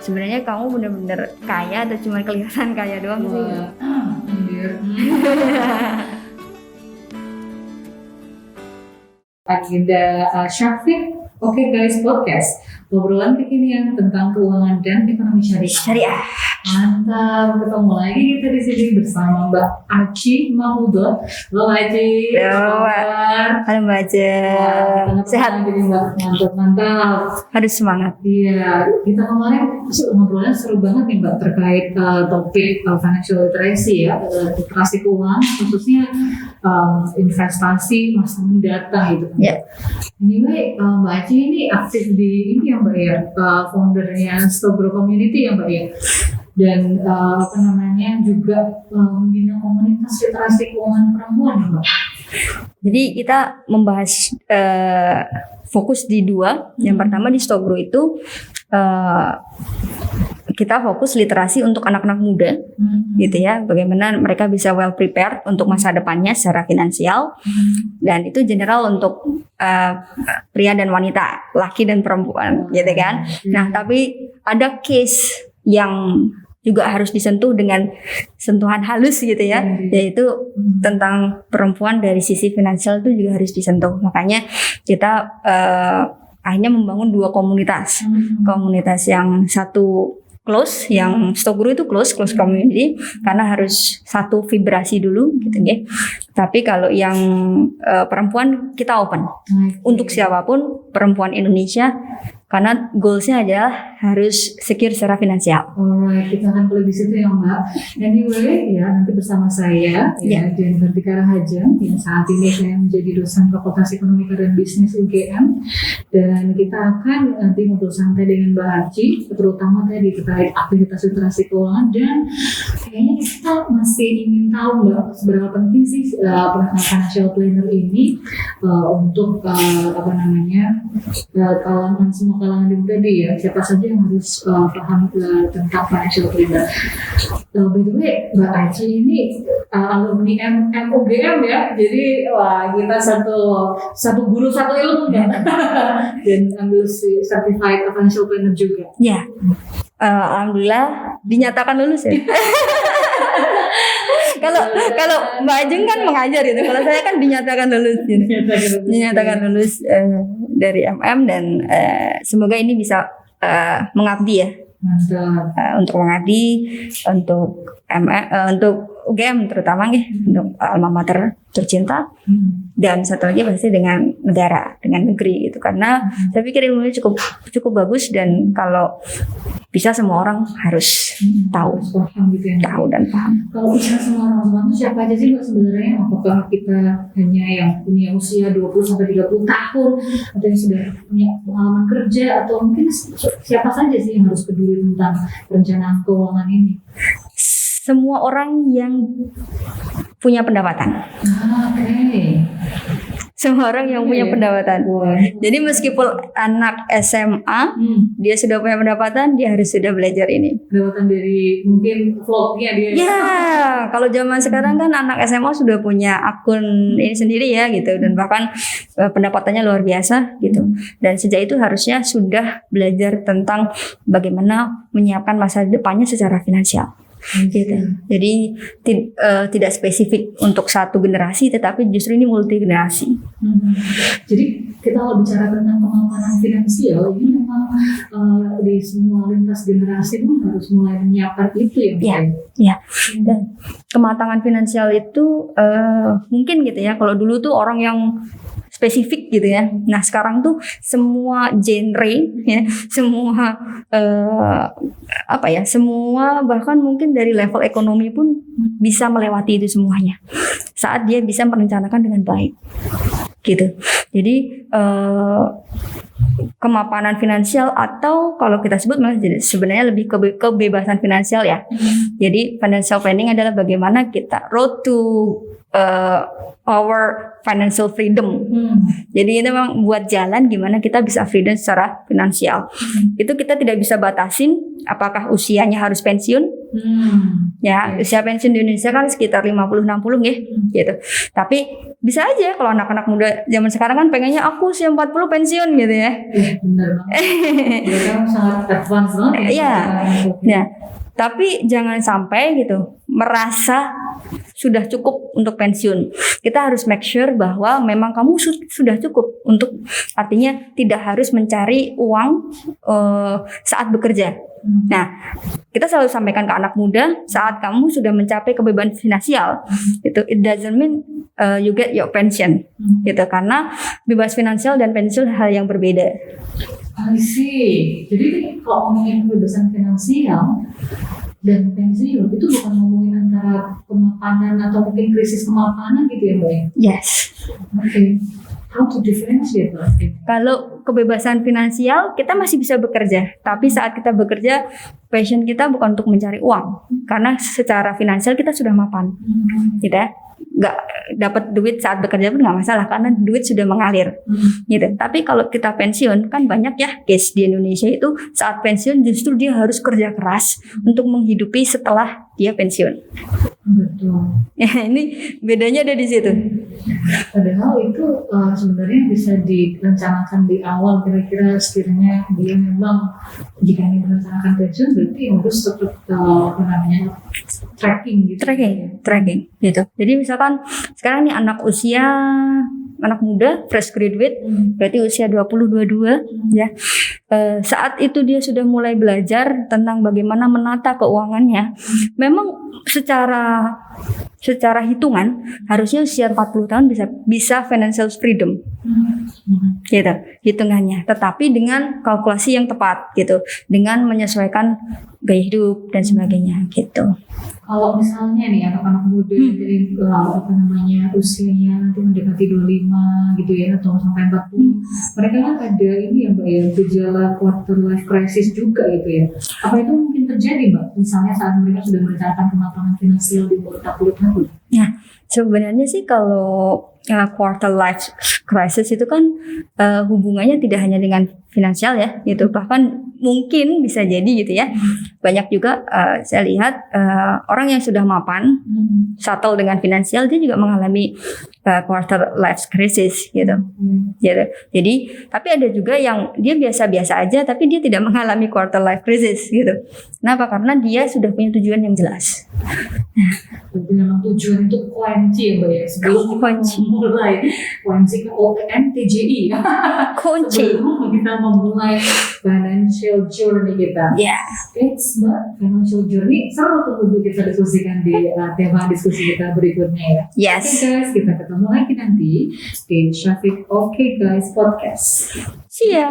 sebenarnya kamu benar-benar kaya atau cuma kelihatan kaya doang sih? Agenda Syafiq Oke guys podcast, obrolan kekinian tentang keuangan dan ekonomi syariah. Mantap, ketemu lagi kita di sini bersama Mbak Aci Mahmudot. Halo Aci, Halo Mbak Aci. Sehat? Jadi Mbak, mantap. Harus semangat. Iya, kita kemarin ngobrolnya seru banget nih Mbak terkait topik financial literacy ya, literasi keuangan khususnya investasi masa mendatang gitu. Ya. Anyway, Mbak Aci ini aktif di ini ya Mbak ya, foundernya Stogro Community ya Mbak ya, dan juga membina komunitas literasi keuangan perempuan ya Mbak. Jadi kita membahas fokus di dua. Yang pertama di Stogro itu kita fokus literasi untuk anak-anak muda, gitu ya. Bagaimana mereka bisa well prepared untuk masa depannya secara finansial, dan itu general untuk pria dan wanita, laki dan perempuan, gitu kan. Nah, tapi ada case yang juga harus disentuh dengan sentuhan halus gitu ya, yaitu tentang perempuan dari sisi finansial itu juga harus disentuh. Makanya kita akhirnya membangun dua komunitas. Komunitas yang satu close, yang Stogro itu close community, karena harus satu vibrasi dulu gitu ya. Tapi kalau yang perempuan kita open untuk siapapun perempuan Indonesia, karena goalsnya adalah harus secure secara finansial. Alright, kita akan lebih situ ya Mbak. Anyway, ya nanti bersama saya ya Jennifer Rahajeng, yang saat ini saya menjadi dosen Fakultas Ekonomi dan Bisnis UGM, dan kita akan nanti ngobrol santai dengan Mbak Aci, terutama tadi terkait aktivitas literasi keuangan, dan kayaknya kita masih ingin tahu Mbak seberapa penting sih financial planner ini untuk kalangan semua kalangan itu tadi ya, siapa saja yang harus paham tentang financial planner. By the way, Mbak Aci ini alumni MUGM ya, jadi wah kita satu guru satu ilmu ya, dan ambil certified financial planner juga. Ya, alhamdulillah dinyatakan lulus ya. Kalau Mbak Ajeng kan mengajar gitu, kalau saya kan dinyatakan lulus gitu. Dinyatakan lulus dari MM, dan semoga ini bisa mengabdi ya. Untuk mengabdi untuk UGM terutama nih, untuk alma mater tercinta, dan satu lagi pasti dengan negara, dengan negeri gitu, karena saya pikir ilmu ini cukup bagus, dan kalau bisa semua orang harus tahu gitu ya. Tahu dan paham. Kalau bicara semua orang itu siapa aja sih Mbak sebenarnya? Apakah kita hanya yang punya usia 20-30 tahun, atau yang sudah punya pengalaman kerja, atau mungkin siapa saja sih yang harus peduli tentang perencanaan keuangan ini? Semua orang yang punya pendapatan. Oke. Semua orang yang punya pendapatan. Jadi meskipun anak SMA, dia sudah punya pendapatan, dia harus sudah belajar ini. Pendapatan dari mungkin vlognya dia. Ya, kalau zaman sekarang kan anak SMA sudah punya akun ini sendiri ya gitu, dan bahkan pendapatannya luar biasa gitu. Dan sejak itu harusnya sudah belajar tentang bagaimana menyiapkan masa depannya secara finansial. Gitu. Jadi tidak spesifik untuk satu generasi, tetapi justru ini multi generasi. Jadi kita kalau bicara tentang kemapanan finansial, ini memang di semua lintas generasi pun harus mulai menyiapkan itu ya. Ya. Dan kematangan finansial itu mungkin gitu ya. Kalau dulu tuh orang yang spesifik gitu ya. Nah sekarang tuh semua genre ya, semua semua bahkan mungkin dari level ekonomi pun bisa melewati itu semuanya saat dia bisa merencanakan dengan baik gitu. Jadi kemapanan finansial, atau kalau kita sebut sebenarnya lebih kebebasan finansial ya. Jadi financial planning adalah bagaimana kita road to our financial freedom. Jadi ini memang buat jalan gimana kita bisa freedom secara finansial. Itu kita tidak bisa batasin apakah usianya harus pensiun. Ya, usia pensiun di Indonesia kan sekitar 50-60 ya, gitu. Tapi bisa aja kalau anak-anak muda zaman sekarang kan pengennya aku usia 40 pensiun gitu ya. ya. Benar banget. Mereka sangat advance banget ya. Iya. Ya. Tapi jangan sampai gitu merasa sudah cukup untuk pensiun. Kita harus make sure bahwa memang kamu sudah cukup untuk, artinya tidak harus mencari uang saat bekerja. Nah, kita selalu sampaikan ke anak muda, saat kamu sudah mencapai kebebasan finansial, itu it doesn't mean you get your pension, gitu. Karena bebas finansial dan pensiun hal yang berbeda. I see. Jadi kalau ngomongin kebebasan finansial dan pensiun itu bukan ngomongin antara kemapanan atau mungkin krisis kemapanan gitu ya Mbak? Yes. Okay. How to differentiate Mbak? Kalau kebebasan finansial kita masih bisa bekerja, tapi saat kita bekerja passion kita bukan untuk mencari uang, karena secara finansial kita sudah mapan, gitu ya. Nggak dapat duit saat bekerja pun nggak masalah karena duit sudah mengalir, gitu. Tapi kalau kita pensiun kan banyak ya case di Indonesia itu saat pensiun justru dia harus kerja keras untuk menghidupi setelah dia pensiun. Betul. Ya, ini bedanya ada di situ. Padahal itu sebenarnya bisa direncanakan di awal, kira-kira sekiranya dia memang jika ingin merencanakan pensiun berarti harus tetap tracking gitu. Tracking gitu. Jadi misalkan sekarang nih anak muda fresh graduate, berarti usia 20-22 ya. Saat itu dia sudah mulai belajar tentang bagaimana menata keuangannya. Memang secara hitungan harusnya usia 40 tahun bisa financial freedom. Gitu hitungannya, tetapi dengan kalkulasi yang tepat gitu, dengan menyesuaikan gaya hidup dan sebagainya gitu. Kalau misalnya nih anak-anak muda dari usianya nanti mendekati 25 gitu ya atau sampai 40, mereka kan ada ini ya Mbak ya, gejala quarter life crisis juga gitu ya. Apa itu mungkin terjadi Mbak misalnya saat mereka sudah merencanakan kematangan finansial di umur 40 tahun? Ya, sebenarnya sih kalau quarter life crisis itu kan hubungannya tidak hanya dengan finansial ya, gitu. Bahkan mungkin bisa jadi gitu ya. Banyak juga saya lihat orang yang sudah mapan, settle dengan finansial, dia juga mengalami quarter life crisis gitu. Gitu. Jadi, tapi ada juga yang dia biasa-biasa aja, tapi dia tidak mengalami quarter life crisis gitu. Kenapa? Karena dia sudah punya tujuan yang jelas. Jadi memang tujuan itu kunci ya Mbak ya, sebelum kita mulai kunci ke ONTJI ya. Kunci. Sebelum kita memulai financial journey kita. Yeah. It's Mbak, financial journey seru tuh untuk kita diskusikan di tema diskusi kita berikutnya ya. Yes. Oke guys, kita ketemu lagi nanti di Syafiq Oke Guys Podcast. See ya.